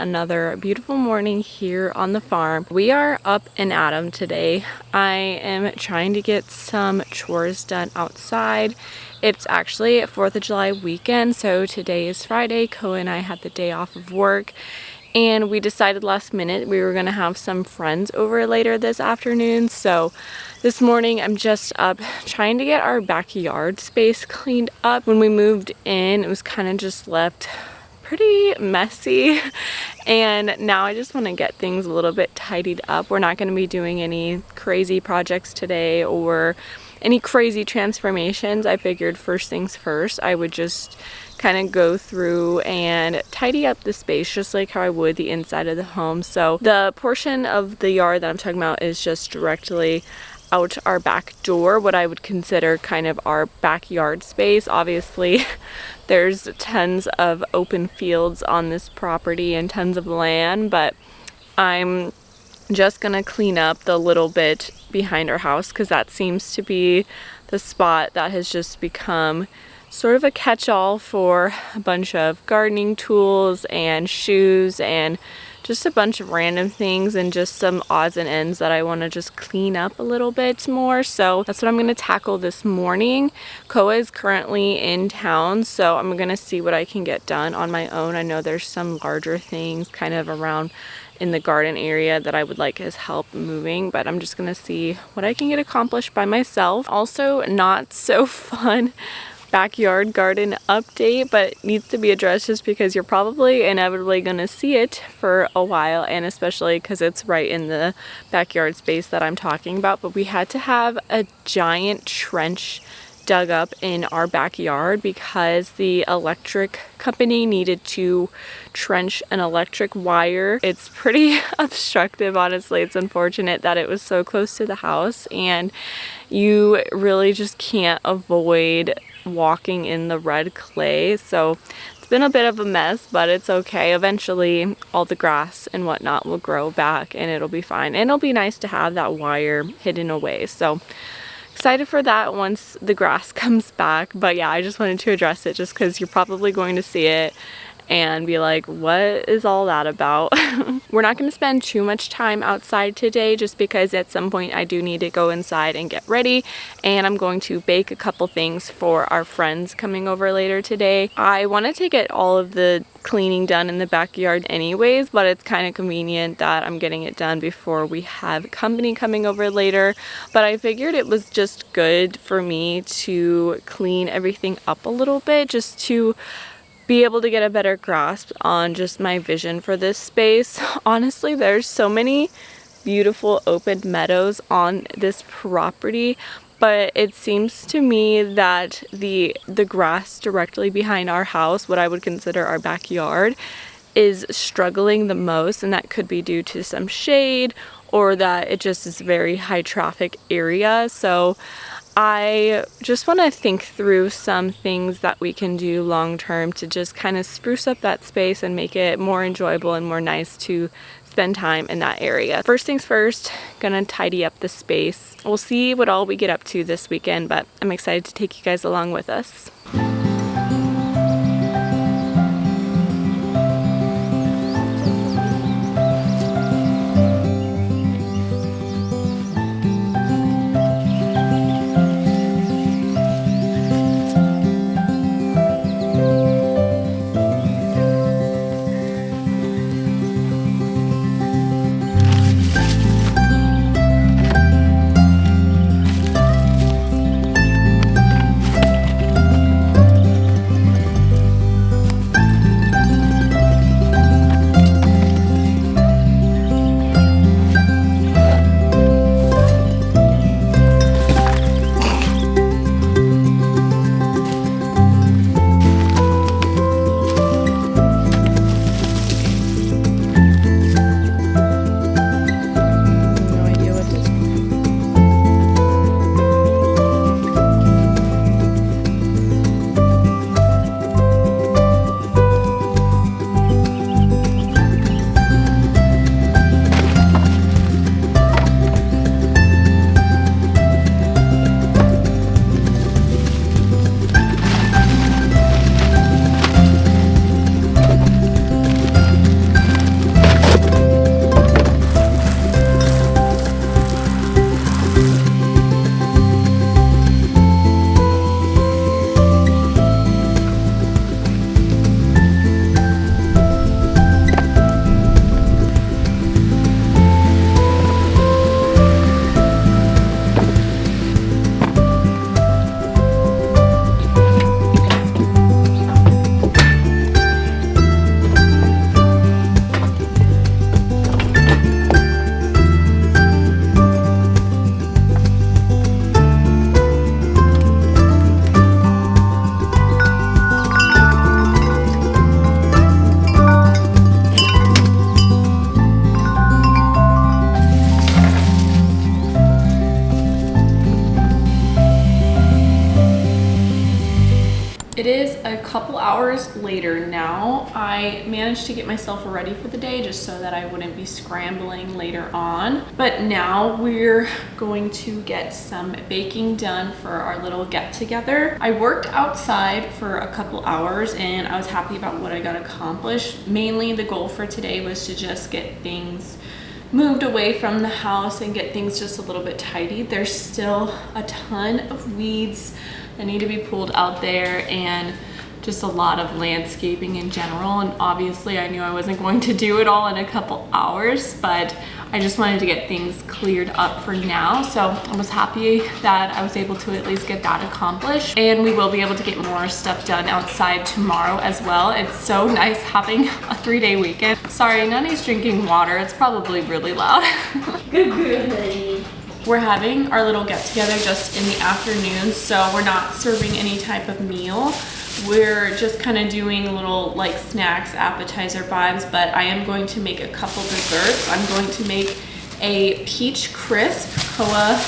another beautiful morning here on the farm. We are up and at 'em today. I am trying to get some chores done outside. It's actually 4th of July weekend, so today is Friday. Ko and I had the day off of work, and we decided last minute we were gonna have some friends over later this afternoon. So this morning I'm just up trying to get our backyard space cleaned up. When we moved in, it was kind of just left pretty messy, and now I just want to get things a little bit tidied up. We're not going to be doing any crazy projects today or any crazy transformations. I figured first things first, I would just kind of go through and tidy up the space just like how I would the inside of the home. So the portion of the yard that I'm talking about is just directly out our back door, what I would consider kind of our backyard space. Obviously there's tons of open fields on this property and tons of land, but I'm just gonna clean up the little bit behind our house because that seems to be the spot that has just become sort of a catch-all for a bunch of gardening tools and shoes and just a bunch of random things and just some odds and ends that I want to just clean up a little bit more. So that's what I'm going to tackle this morning. Koa is currently in town, so I'm going to see what I can get done on my own. I know there's some larger things kind of around in the garden area that I would like his help moving, but I'm just going to see what I can get accomplished by myself. Also, not so fun backyard garden update, but it needs to be addressed just because you're probably inevitably going to see it for a while, and especially because it's right in the backyard space that I'm talking about. But we had to have a giant trench dug up in our backyard because the electric company needed to trench an electric wire. It's pretty obstructive, honestly. It's unfortunate that it was so close to the house, and you really just can't avoid walking in the red clay. So it's been a bit of a mess, but it's okay. Eventually all the grass and whatnot will grow back and it'll be fine, and it'll be nice to have that wire hidden away. So excited for that once the grass comes back. But yeah, I just wanted to address it just because you're probably going to see it and be like, what is all that about? We're not going to spend too much time outside today just because at some point I do need to go inside and get ready, and I'm going to bake a couple things for our friends coming over later today. I wanted to get all of the cleaning done in the backyard anyways, but it's kind of convenient that I'm getting it done before we have company coming over later. But I figured it was just good for me to clean everything up a little bit just to be able to get a better grasp on just my vision for this space. Honestly, there's so many beautiful open meadows on this property, but it seems to me that the grass directly behind our house, what I would consider our backyard, is struggling the most, and that could be due to some shade or that it just is a very high traffic area. So I just want to think through some things that we can do long term to just kind of spruce up that space and make it more enjoyable and more nice to spend time in that area. First things first, gonna tidy up the space. We'll see what all we get up to this weekend, but I'm excited to take you guys along with us. couple hours later now. I managed to get myself ready for the day just so that I wouldn't be scrambling later on. But now we're going to get some baking done for our little get together. I worked outside for a couple hours and I was happy about what I got accomplished. Mainly the goal for today was to just get things moved away from the house and get things just a little bit tidy. There's still a ton of weeds that need to be pulled out there and just a lot of landscaping in general. And obviously I knew I wasn't going to do it all in a couple hours, but I just wanted to get things cleared up for now. So I was happy that I was able to at least get that accomplished. And we will be able to get more stuff done outside tomorrow as well. It's so nice having a 3-day weekend. Sorry, Nani's drinking water. It's probably really loud. Good, honey. We're having our little get together just in the afternoon, so we're not serving any type of meal. We're just kind of doing little like snacks, appetizer vibes, but I am going to make a couple desserts. I'm going to make a peach crisp. Koa,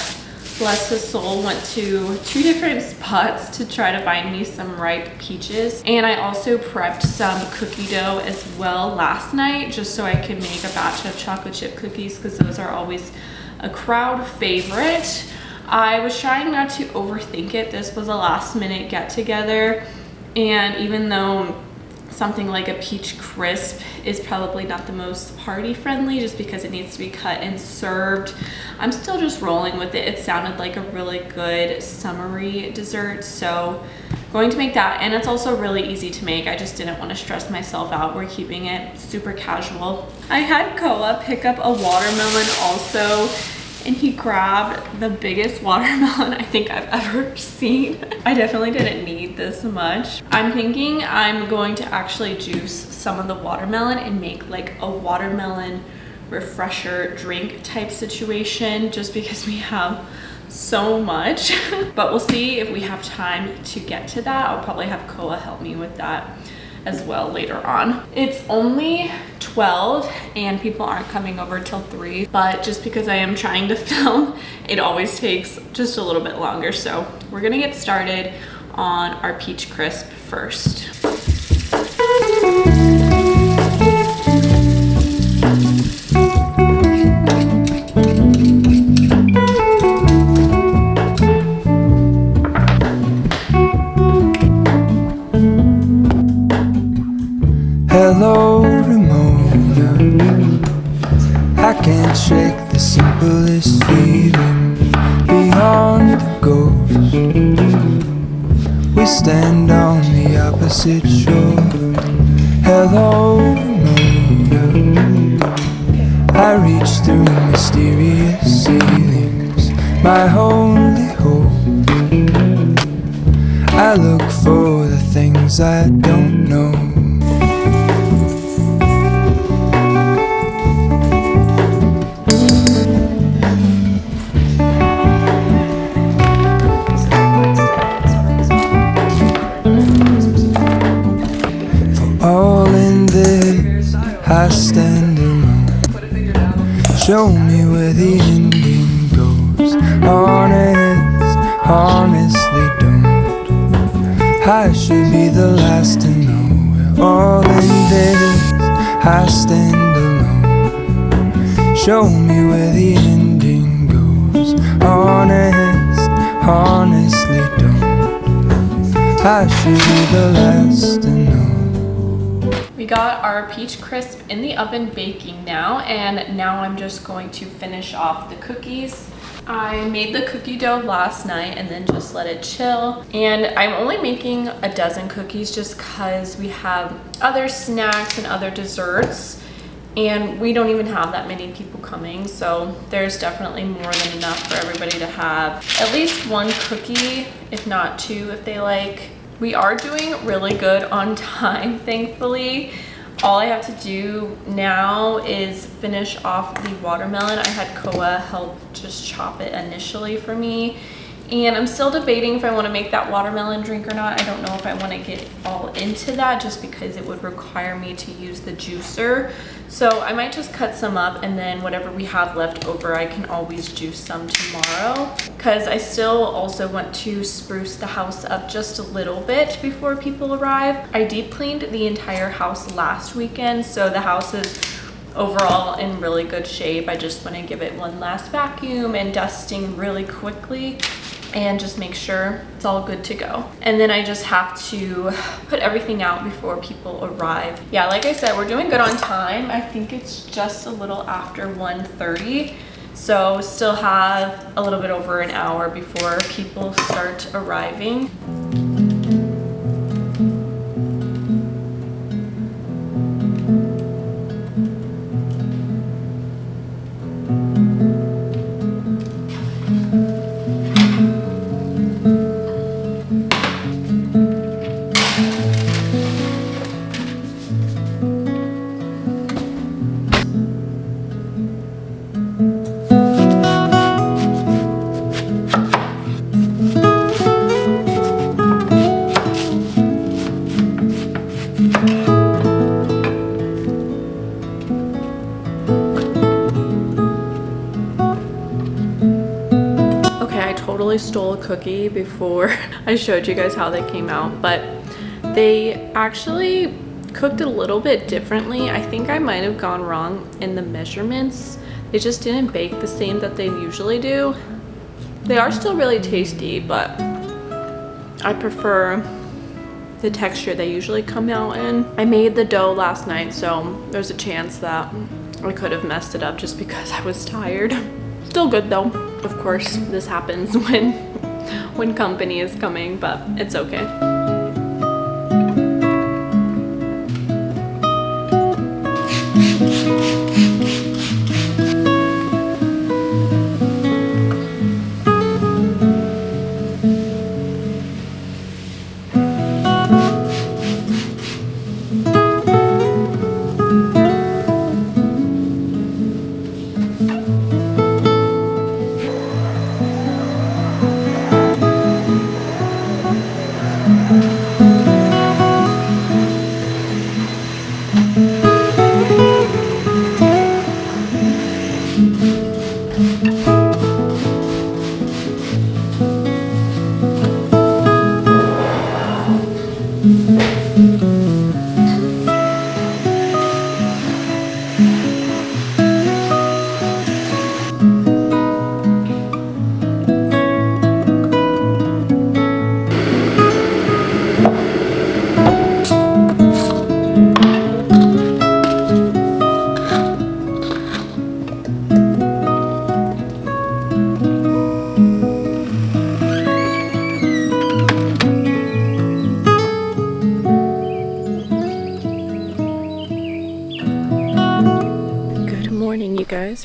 bless his soul, went to 2 different spots to try to find me some ripe peaches. And I also prepped some cookie dough as well last night, just so I could make a batch of chocolate chip cookies, because those are always a crowd favorite. I was trying not to overthink it. This was a last minute get together. And even though something like a peach crisp is probably not the most party friendly just because it needs to be cut and served, I'm still just rolling with it. It sounded like a really good summery dessert, so going to make that. And it's also really easy to make. I just didn't want to stress myself out. We're keeping it super casual. I had Koa pick up a watermelon also, and he grabbed the biggest watermelon I think I've ever seen. I definitely didn't need this much. I'm thinking I'm going to actually juice some of the watermelon and make like a watermelon refresher drink type situation, just because we have so much. But we'll see if we have time to get to that. I'll probably have Koa help me with that as well later on. It's only 12 and people aren't coming over till 3, but just because I am trying to film, it always takes just a little bit longer. So we're gonna get started on our peach crisp first. Hello, Ramona. I can't shake the simplest feeling beyond the ghost. We stand on the opposite shore. Hello, Ramona. I reach through mysterious ceilings, my only hope. I look for the things I don't know. I stand alone. Show me where the ending goes. Honestly don't. I should be the last to know. We're all in this. I stand alone. Show me where the ending goes. Honestly don't. I should be the last to know. We got our peach crisp in the oven baking now, and now I'm just going to finish off the cookies. I made the cookie dough last night and then just let it chill. And I'm only making a dozen cookies just because we have other snacks and other desserts, and we don't even have that many people coming. So there's definitely more than enough for everybody to have at least 1 cookie, if not 2 if they like. We are doing really good on time, thankfully. All I have to do now is finish off the watermelon. I had Koa help just chop it initially for me. And I'm still debating if I want to make that watermelon drink or not. I don't know if I want to get all into that just because it would require me to use the juicer. So I might just cut some up, and then whatever we have left over, I can always juice some tomorrow. Because I still also want to spruce the house up just a little bit before people arrive. I deep cleaned the entire house last weekend, so the house is overall in really good shape. I just want to give it one last vacuum and dusting really quickly and just make sure it's all good to go. And then I just have to put everything out before people arrive. Yeah, like I said, we're doing good on time. I think it's just a little after 1:30. So still have a little bit over an hour before people start arriving. Stole a cookie before I showed you guys how they came out, but they actually cooked a little bit differently. I think I might have gone wrong in the measurements. They just didn't bake the same that they usually do. They are still really tasty, but I prefer the texture they usually come out in. I made the dough last night, so there's a chance that I could have messed it up just because I was tired. Still good though. Of course, this happens when company is coming, but it's okay.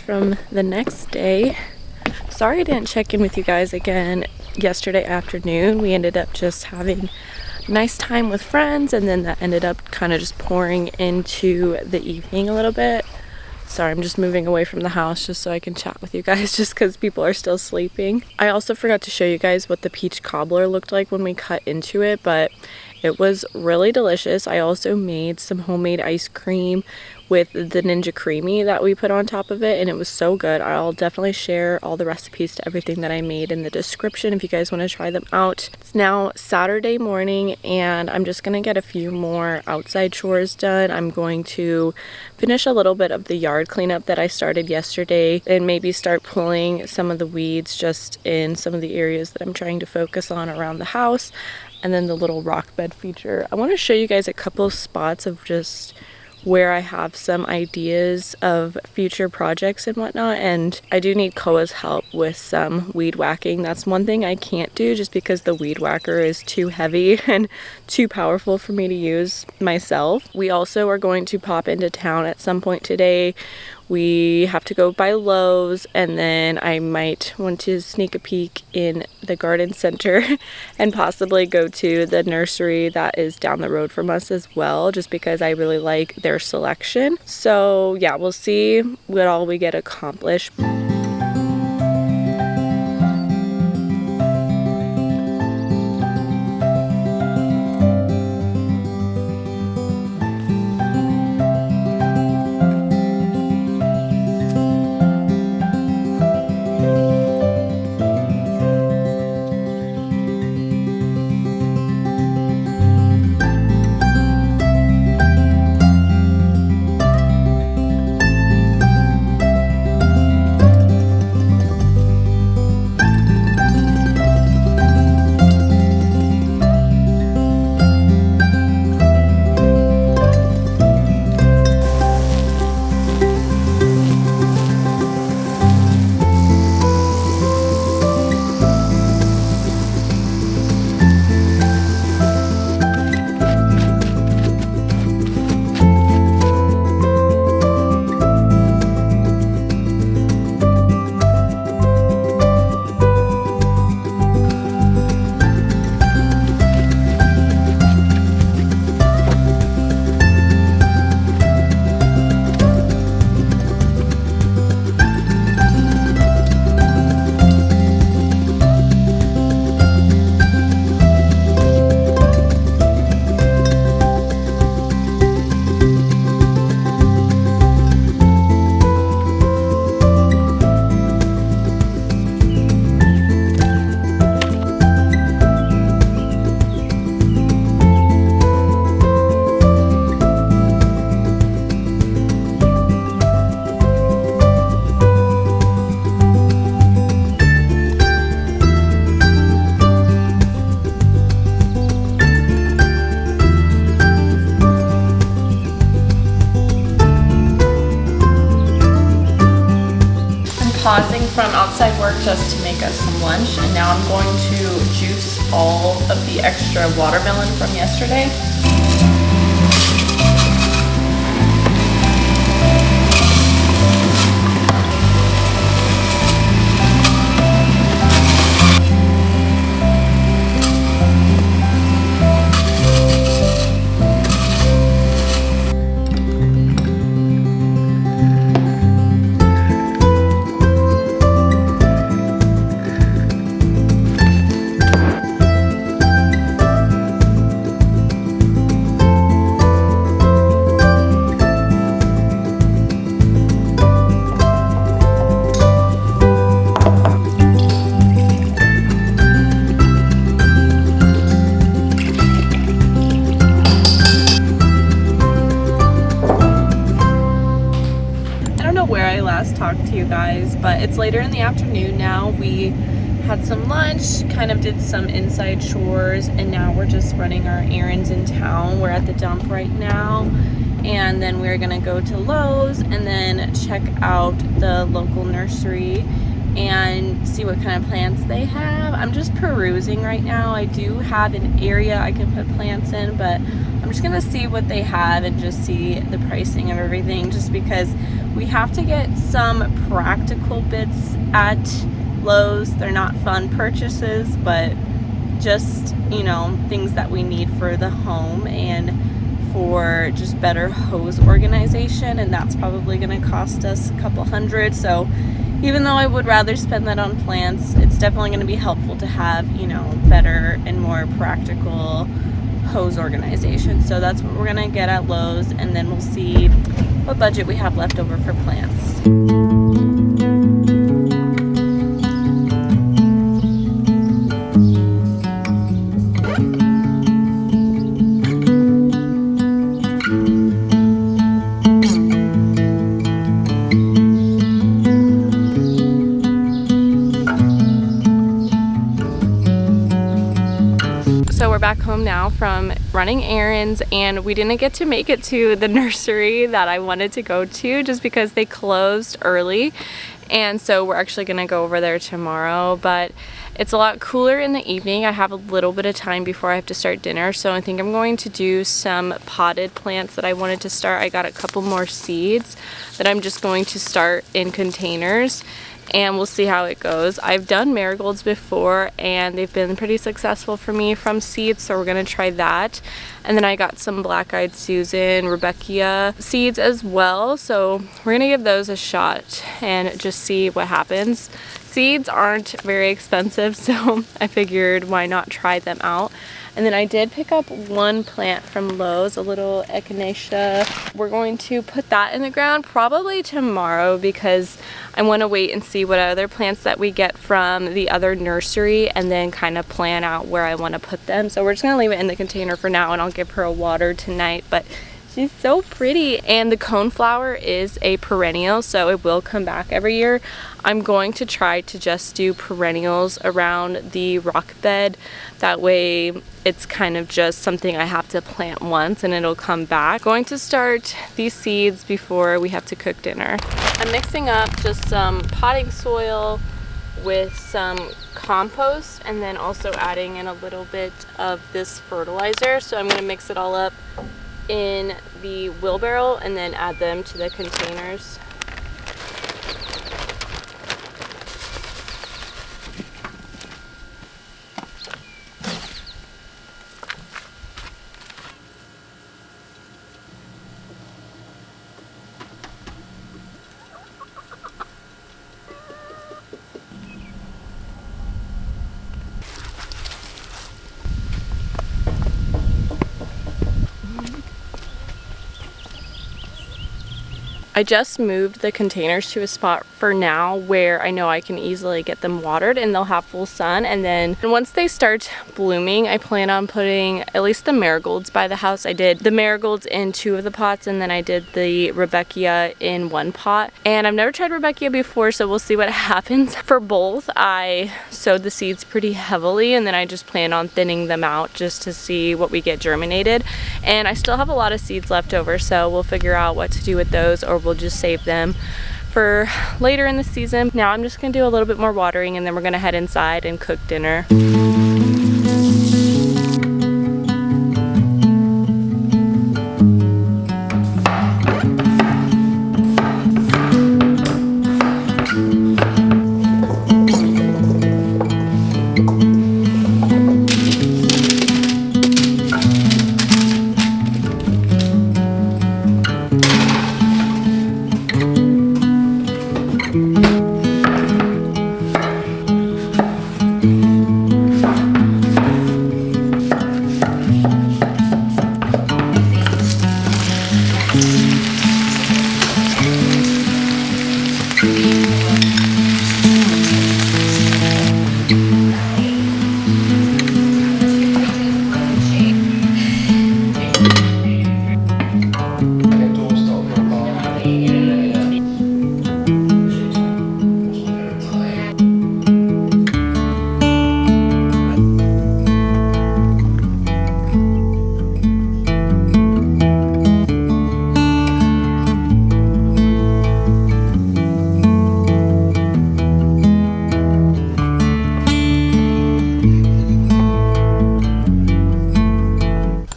From the next day. Sorry I didn't check in with you guys again yesterday afternoon. We ended up just having a nice time with friends, and then that ended up kind of just pouring into the evening a little bit. Sorry, I'm just moving away from the house just so I can chat with you guys just because people are still sleeping. I also forgot to show you guys what the peach cobbler looked like when we cut into it, but it was really delicious. I also made some homemade ice cream with the Ninja Creamy that we put on top of it, and it was so good. I'll definitely share all the recipes to everything that I made in the description if you guys want to try them out. It's now Saturday morning, and I'm just gonna get a few more outside chores done. I'm going to finish a little bit of the yard cleanup that I started yesterday, and maybe start pulling some of the weeds just in some of the areas that I'm trying to focus on around the house. And then the little rock bed feature. I want to show you guys a couple spots of just where I have some ideas of future projects and whatnot, and I do need Koa's help with some weed whacking. That's one thing I can't do just because the weed whacker is too heavy and too powerful for me to use myself. We also are going to pop into town at some point today. We have to go by Lowe's, and then I might want to sneak a peek in the garden center and possibly go to the nursery that is down the road from us as well, just because I really like their selection. So yeah, we'll see what all we get accomplished. outside work just to make us some lunch, and now I'm going to juice all of the extra watermelon from yesterday. Talk to you guys, but it's later in the afternoon now. We had some lunch, kind of did some inside chores, and now we're just running our errands in town. We're at the dump right now, and then we're gonna go to Lowe's and then check out the local nursery and see what kind of plants they have. I'm just perusing right now. I do have an area I can put plants in, but I'm just gonna see what they have and just see the pricing of everything, just because we have to get some practical bits at Lowe's. They're not fun purchases, but just, you know, things that we need for the home and for just better hose organization, and that's probably going to cost us a couple $100. So even though I would rather spend that on plants, it's definitely going to be helpful to have, you know, better and more practical hose organization. So that's what we're going to get at Lowe's, and then we'll see what budget we have left over for plants. So we're back home now from running errands, and we didn't get to make it to the nursery that I wanted to go to just because they closed early, and so we're actually gonna go over there tomorrow. But it's a lot cooler in the evening. I have a little bit of time before I have to start dinner, so I think I'm going to do some potted plants that I wanted to start. I got a couple more seeds that I'm just going to start in containers, and we'll see how it goes. I've done marigolds before and they've been pretty successful for me from seeds, so we're gonna try that. And then I got some black-eyed Susan, Rebecca seeds as well, so we're gonna give those a shot and just see what happens. Seeds aren't very expensive, so I figured why not try them out. And then I did pick up one plant from Lowe's, a little echinacea. We're going to put that in the ground probably tomorrow because I want to wait and see what other plants that we get from the other nursery and then kind of plan out where I want to put them. So we're just going to leave it in the container for now, and I'll give her a water tonight. But she's so pretty, and the coneflower is a perennial, so it will come back every year. I'm going to try to just do perennials around the rock bed. That way it's kind of just something I have to plant once and it'll come back. Going to start these seeds before we have to cook dinner. I'm mixing up just some potting soil with some compost, and then also adding in a little bit of this fertilizer. So I'm going to mix it all up in the wheelbarrow and then add them to the containers. I just moved the containers to a spot for now where I know I can easily get them watered and they'll have full sun. And then once they start blooming, I plan on putting at least the marigolds by the house. I did the marigolds in 2 of the pots, and then I did the Rebecca in 1 pot. And I've never tried Rebecca before, so we'll see what happens. For both, I sowed the seeds pretty heavily, and then I just plan on thinning them out just to see what we get germinated. And I still have a lot of seeds left over, so we'll figure out what to do with those, or we'll just save them for later in the season. Now I'm just gonna do a little bit more watering and then we're gonna head inside and cook dinner.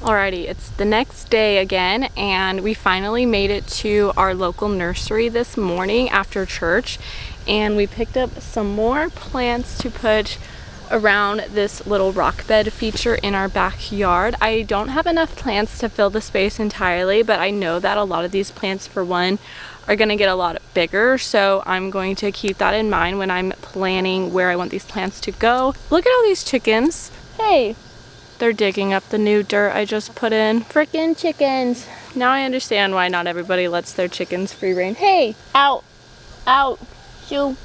Alrighty, it's the next day again and we finally made it to our local nursery this morning after church, and we picked up some more plants to put around this little rock bed feature in our backyard. I don't have enough plants to fill the space entirely, but I know that a lot of these plants, for one, are going to get a lot bigger, so I'm going to keep that in mind when I'm planning where I want these plants to go. Look at all these chickens. Hey, they're digging up the new dirt I just put in. Frickin' chickens. Now I understand why not everybody lets their chickens free reign. Hey, out, out, shoo,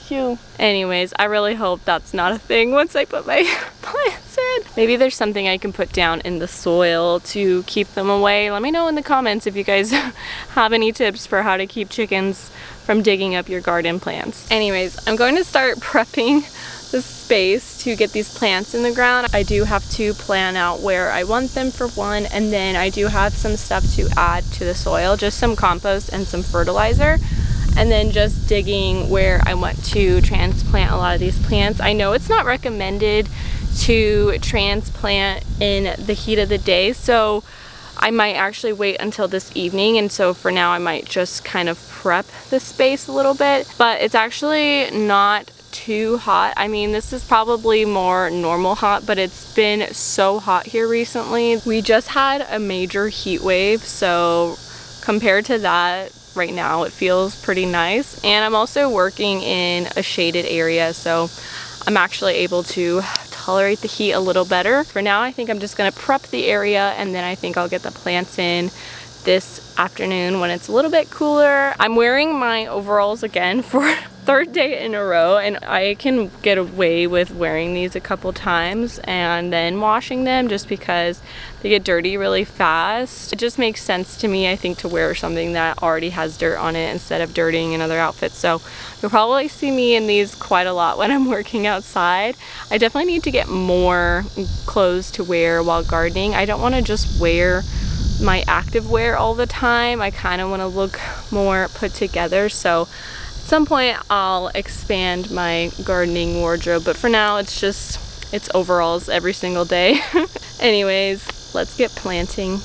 shoo. Anyways, I really hope that's not a thing once I put my plants in. Maybe there's something I can put down in the soil to keep them away. Let me know in the comments if you guys have any tips for how to keep chickens from digging up your garden plants. Anyways, I'm going to start prepping the space to get these plants in the ground. I do have to plan out where I want them, for one, and then I do have some stuff to add to the soil, just some compost and some fertilizer, and then just digging where I want to transplant a lot of these plants. I know it's not recommended to transplant in the heat of the day, so I might actually wait until this evening, and so for now I might just kind of prep the space a little bit. But it's actually not too hot. I mean, this is probably more normal hot, but it's been so hot here recently. We just had a major heat wave, so compared to that, right now it feels pretty nice. And I'm also working in a shaded area, so I'm actually able to tolerate the heat a little better. For now, I think I'm just gonna prep the area, and then I think I'll get the plants in this afternoon when it's a little bit cooler. I'm wearing my overalls again for third day in a row, and I can get away with wearing these a couple times and then washing them just because they get dirty really fast. It just makes sense to me, I think, to wear something that already has dirt on it instead of dirtying another outfit. So you'll probably see me in these quite a lot when I'm working outside. I definitely need to get more clothes to wear while gardening. I don't want to just wear my active wear all the time. I kind of want to look more put together, so at some point I'll expand my gardening wardrobe, but for now it's overalls every single day. Anyways, let's get planting.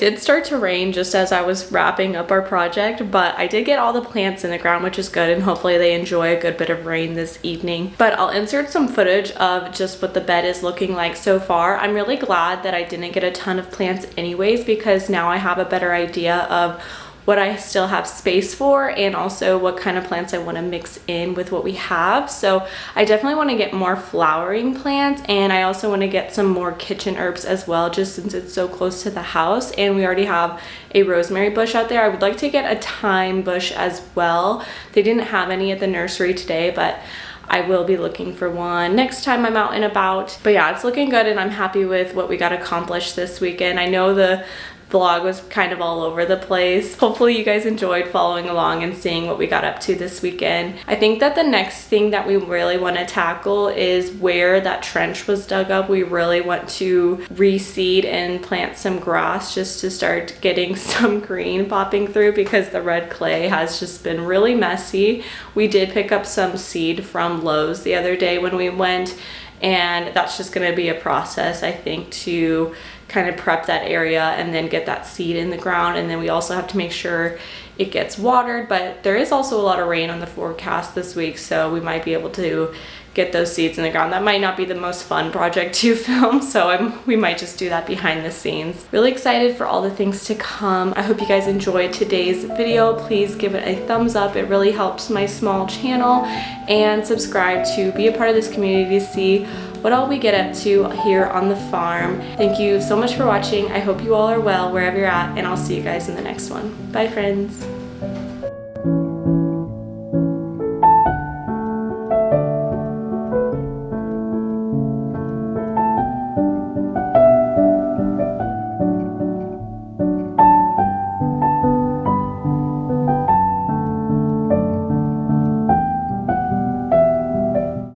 did start to rain just as I was wrapping up our project, but I did get all the plants in the ground, which is good, and hopefully they enjoy a good bit of rain this evening. But I'll insert some footage of just what the bed is looking like so far. I'm really glad that I didn't get a ton of plants anyways, because now I have a better idea of what I still have space for and also what kind of plants I want to mix in with what we have. So I definitely want to get more flowering plants, and I also want to get some more kitchen herbs as well, just since it's so close to the house and we already have a rosemary bush out there. I would like to get a thyme bush as well. They didn't have any at the nursery today, but I will be looking for one next time I'm out and about. But yeah, it's looking good and I'm happy with what we got accomplished this weekend. I know the vlog was kind of all over the place. Hopefully you guys enjoyed following along and seeing what we got up to this weekend. I think that the next thing that we really want to tackle is where that trench was dug up. We really want to reseed and plant some grass just to start getting some green popping through, because the red clay has just been really messy. We did pick up some seed from Lowe's the other day when we went, and that's just going to be a process, I think, to kind of prep that area and then get that seed in the ground. And then we also have to make sure it gets watered, but there is also a lot of rain on the forecast this week, so we might be able to get those seeds in the ground. That might not be the most fun project to film, so we might just do that behind the scenes. Really excited for all the things to come. I hope you guys enjoyed today's video. Please give it a thumbs up. It really helps my small channel, and subscribe to be a part of this community to see what all we get up to here on the farm. Thank you so much for watching. I hope you all are well wherever you're at, and I'll see you guys in the next one. Bye, friends.